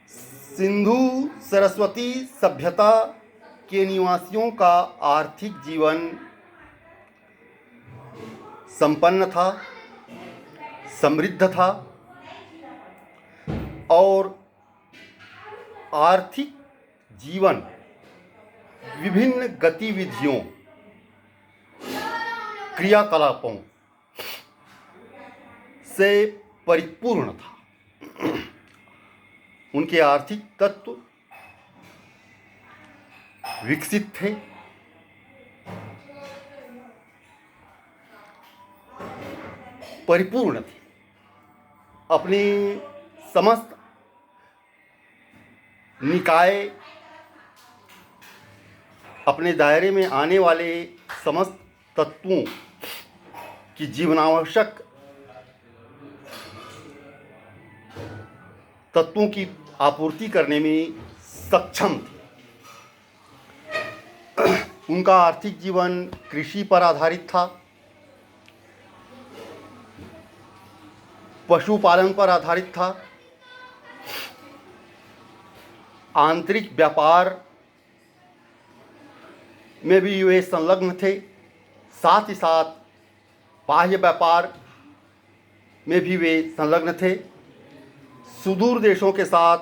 सिंधु सरस्वती सभ्यता के निवासियों का आर्थिक जीवन संपन्न था, समृद्ध था और आर्थिक जीवन विभिन्न गतिविधियों, क्रियाकलापों से परिपूर्ण था। उनके आर्थिक तत्व विकसित थे, परिपूर्ण थे। अपनी समस्त निकाय, अपने दायरे में आने वाले समस्त तत्वों की जीवनावश्यक तत्वों की आपूर्ति करने में सक्षम थे। उनका आर्थिक जीवन कृषि पर आधारित था, पशुपालन पर आधारित था, आंतरिक व्यापार में भी वे संलग्न थे, साथ ही साथ बाह्य व्यापार में भी वे संलग्न थे। सुदूर देशों के साथ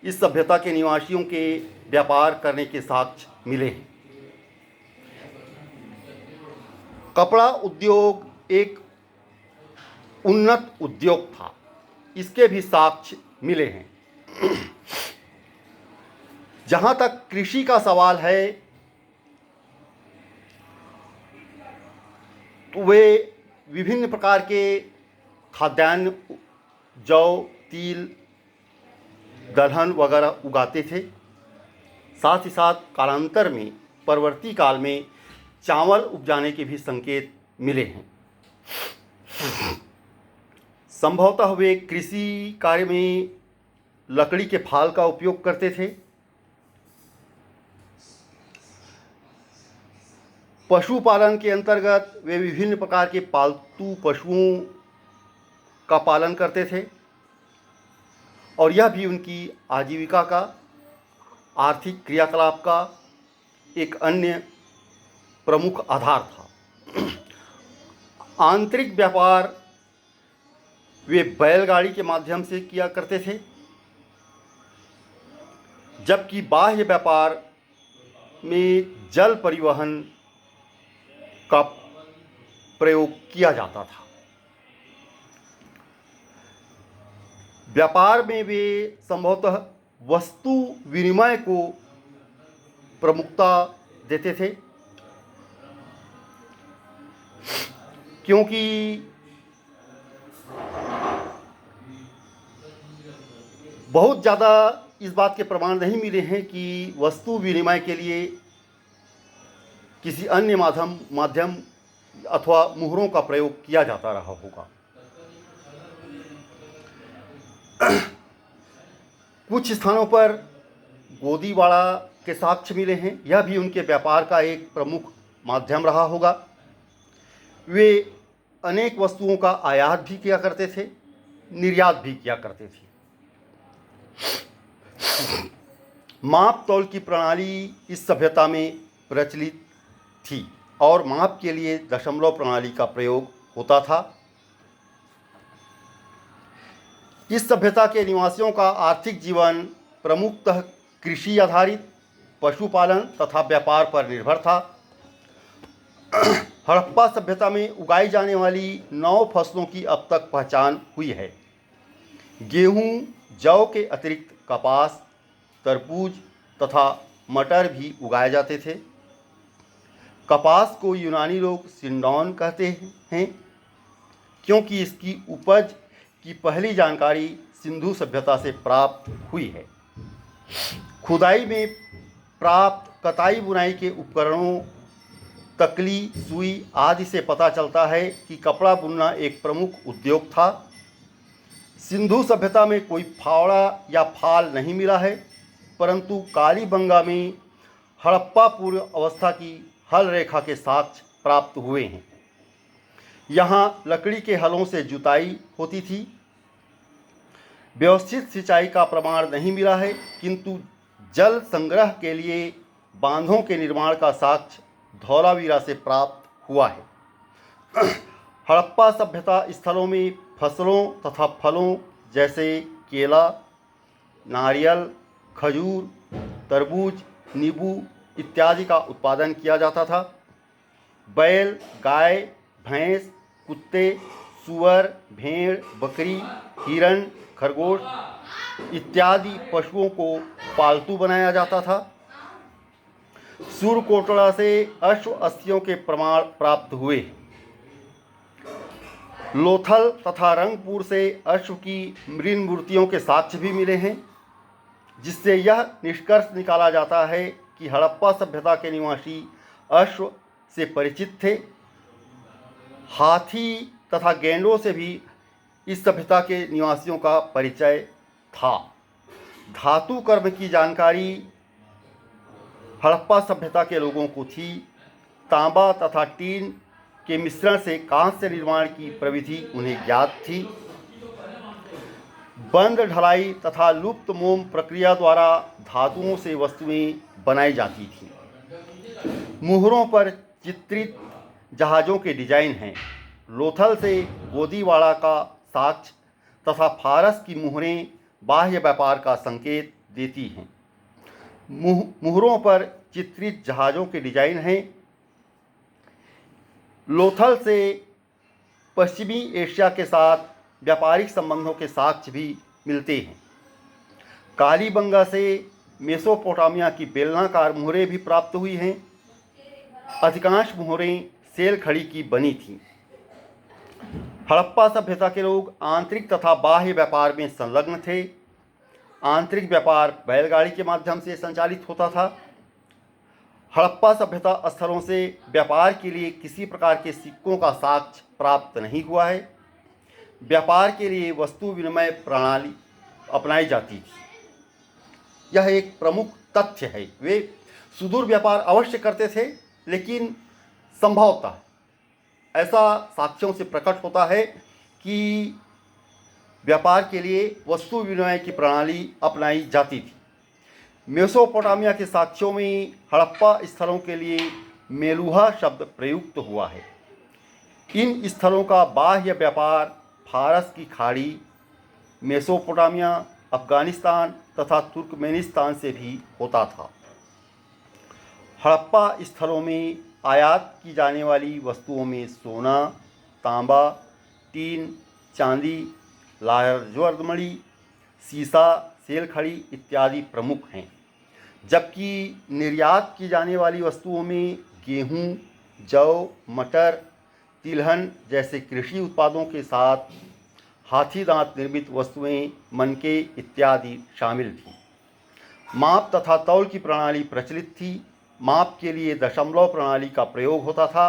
इस सभ्यता के निवासियों के व्यापार करने के साक्ष्य मिले। कपड़ा उद्योग एक उन्नत उद्योग था, इसके भी साक्ष्य मिले हैं। जहाँ तक कृषि का सवाल है, तो वे विभिन्न प्रकार के खाद्यान्न, जौ, तिल, दलहन वगैरह उगाते थे। साथ ही साथ कालांतर में, परवर्ती काल में चावल उपजाने के भी संकेत मिले हैं। संभवतः वे कृषि कार्य में लकड़ी के फाल का उपयोग करते थे। पशुपालन के अंतर्गत वे विभिन्न प्रकार के पालतू पशुओं का पालन करते थे और यह भी उनकी आजीविका का, आर्थिक क्रियाकलाप का एक अन्य प्रमुख आधार था। आंतरिक व्यापार वे बैलगाड़ी के माध्यम से किया करते थे, जबकि बाह्य व्यापार में जल परिवहन का प्रयोग किया जाता था। व्यापार में वे संभवतः वस्तु विनिमय को प्रमुखता देते थे, क्योंकि बहुत ज़्यादा इस बात के प्रमाण नहीं मिले हैं कि वस्तु विनिमय के लिए किसी अन्य माध्यम अथवा मुहरों का प्रयोग किया जाता रहा होगा। कुछ स्थानों पर गोदीवाड़ा के साक्ष्य मिले हैं, यह भी उनके व्यापार का एक प्रमुख माध्यम रहा होगा। वे अनेक वस्तुओं का आयात भी किया करते थे, निर्यात भी किया करते थे। माप तौल की प्रणाली इस सभ्यता में प्रचलित थी और माप के लिए दशमलव प्रणाली का प्रयोग होता था। इस सभ्यता के निवासियों का आर्थिक जीवन प्रमुखतः कृषि आधारित, पशुपालन तथा व्यापार पर निर्भर था। हड़प्पा सभ्यता में उगाई जाने वाली 9 फसलों की अब तक पहचान हुई है। गेहूं, जौ के अतिरिक्त कपास, तरबूज तथा मटर भी उगाए जाते थे। कपास को यूनानी लोग सिंडॉन कहते हैं, क्योंकि इसकी उपज की पहली जानकारी सिंधु सभ्यता से प्राप्त हुई है। खुदाई में प्राप्त कताई बुनाई के उपकरणों, तकली, सुई आदि से पता चलता है कि कपड़ा बुनना एक प्रमुख उद्योग था। सिंधु सभ्यता में कोई फावड़ा या फाल नहीं मिला है, परंतु कालीबंगा में हड़प्पा पूर्व अवस्था की हल रेखा के साक्ष्य प्राप्त हुए हैं। यहाँ लकड़ी के हलों से जुताई होती थी। व्यवस्थित सिंचाई का प्रमाण नहीं मिला है, किंतु जल संग्रह के लिए बांधों के निर्माण का साक्ष्य धौलावीरा से प्राप्त हुआ है। हड़प्पा सभ्यता स्थलों में फसलों तथा फलों जैसे केला, नारियल, खजूर, तरबूज, नींबू इत्यादि का उत्पादन किया जाता था। बैल, गाय, भैंस, कुत्ते, सूअर, भेड़, बकरी, हिरण, खरगोश इत्यादि पशुओं को पालतू बनाया जाता था। सूर्यकोटड़ा से अश्व अस्थियों के प्रमाण प्राप्त हुए। लोथल तथा रंगपुर से अश्व की मृण मूर्तियों के साक्ष्य भी मिले हैं, जिससे यह निष्कर्ष निकाला जाता है कि हड़प्पा सभ्यता के निवासी अश्व से परिचित थे। हाथी तथा गैंडों से भी इस सभ्यता के निवासियों का परिचय था। धातु कर्म की जानकारी हड़प्पा सभ्यता के लोगों को थी। तांबा तथा टीन के मिश्रण से कांस्य निर्माण की प्रविधि उन्हें ज्ञात थी। बंद ढलाई तथा लुप्त मोम प्रक्रिया द्वारा धातुओं से वस्तुएं बनाई जाती थीं। मुहरों पर चित्रित जहाज़ों के डिजाइन हैं। लोथल से गोदीवाड़ा का साक्ष्य तथा फारस की मुहरें बाह्य व्यापार का संकेत देती हैं। मुहरों पर चित्रित जहाज़ों के डिजाइन हैं। लोथल से पश्चिमी एशिया के साथ व्यापारिक संबंधों के साक्ष्य भी मिलते हैं। कालीबंगा से मेसोपोटामिया की बेलनाकार मुहरें भी प्राप्त हुई हैं। अधिकांश मुहरें सेल खड़ी की बनी थीं। हड़प्पा सभ्यता के लोग आंतरिक तथा बाह्य व्यापार में संलग्न थे। आंतरिक व्यापार बैलगाड़ी के माध्यम से संचालित होता था। हड़प्पा सभ्यता स्थलों से व्यापार के लिए किसी प्रकार के सिक्कों का साक्ष्य प्राप्त नहीं हुआ है। व्यापार के लिए वस्तु विनिमय प्रणाली अपनाई जाती थी। यह एक प्रमुख तथ्य है। वे सुदूर व्यापार अवश्य करते थे, लेकिन संभवतः ऐसा साक्ष्यों से प्रकट होता है कि व्यापार के लिए वस्तु विनिमय की प्रणाली अपनाई जाती थी। मेसोपोटामिया के साक्ष्यों में हड़प्पा स्थलों के लिए मेलुहा शब्द प्रयुक्त हुआ है। इन स्थलों का बाह्य व्यापार फारस की खाड़ी, मेसोपोटामिया, अफगानिस्तान तथा तुर्कमेनिस्तान से भी होता था। हड़प्पा स्थलों में आयात की जाने वाली वस्तुओं में सोना, तांबा, टीन, चांदी, लाजवर्दमणि, सीसा, सेलखड़ी इत्यादि प्रमुख हैं, जबकि निर्यात की जाने वाली वस्तुओं में गेहूं, जौ, मटर, तिलहन जैसे कृषि उत्पादों के साथ हाथी दांत निर्मित वस्तुएं, मनके इत्यादि शामिल थीं। माप तथा तौल की प्रणाली प्रचलित थी। माप के लिए दशमलव प्रणाली का प्रयोग होता था।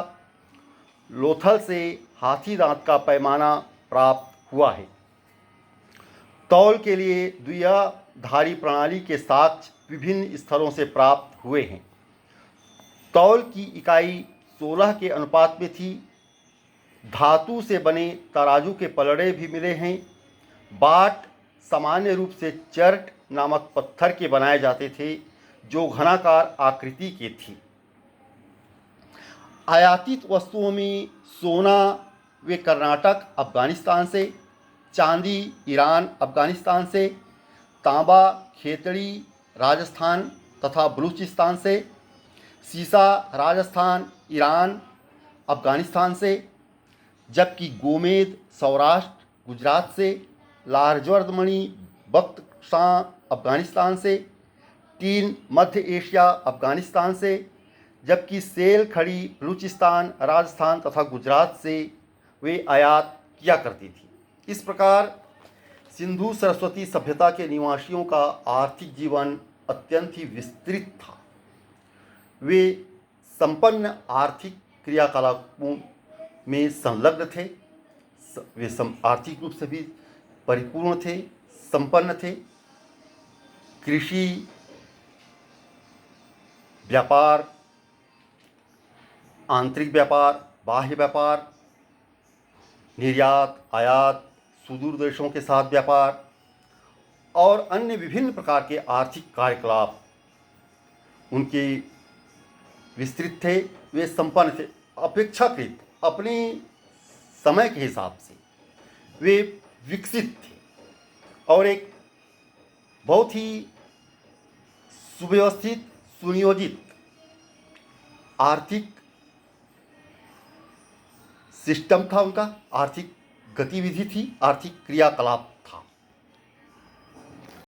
लोथल से हाथी दांत का पैमाना प्राप्त हुआ है। तौल के लिए द्विधारी प्रणाली के साक्ष्य विभिन्न स्थलों से प्राप्त हुए हैं। तौल की इकाई 16 के अनुपात में थी। धातु से बने तराजू के पलड़े भी मिले हैं। बाट सामान्य रूप से चर्ट नामक पत्थर के बनाए जाते थे, जो घनाकार आकृति के थी। आयातित वस्तुओं में सोना वे कर्नाटक अफगानिस्तान से, चांदी ईरान अफगानिस्तान से, तांबा खेतड़ी राजस्थान तथा बलूचिस्तान से, सीसा राजस्थान ईरान अफगानिस्तान से, जबकि गोमेद सौराष्ट्र गुजरात से, लाजवर्दमणि बख्तशां अफगानिस्तान से, टीन मध्य एशिया अफगानिस्तान से, जबकि सेल खड़ी बलूचिस्तान राजस्थान तथा गुजरात से वे आयात किया करती थी। इस प्रकार सिंधु सरस्वती सभ्यता के निवासियों का आर्थिक जीवन अत्यंत ही विस्तृत था। वे संपन्न आर्थिक क्रियाकलापों में संलग्न थे। वे आर्थिक रूप से भी परिपूर्ण थे, संपन्न थे। कृषि, व्यापार, आंतरिक व्यापार, बाह्य व्यापार, निर्यात, आयात, सुदूर देशों के साथ व्यापार, और अन्य विभिन्न प्रकार के आर्थिक कार्यकलाप उनके विस्तृत थे। वे संपन्न थे, अपेक्षाकृत अपने समय के हिसाब से वे विकसित थे और एक बहुत ही सुव्यवस्थित सुनियोजित आर्थिक सिस्टम था उनका, आर्थिक गतिविधि थी, आर्थिक क्रियाकलाप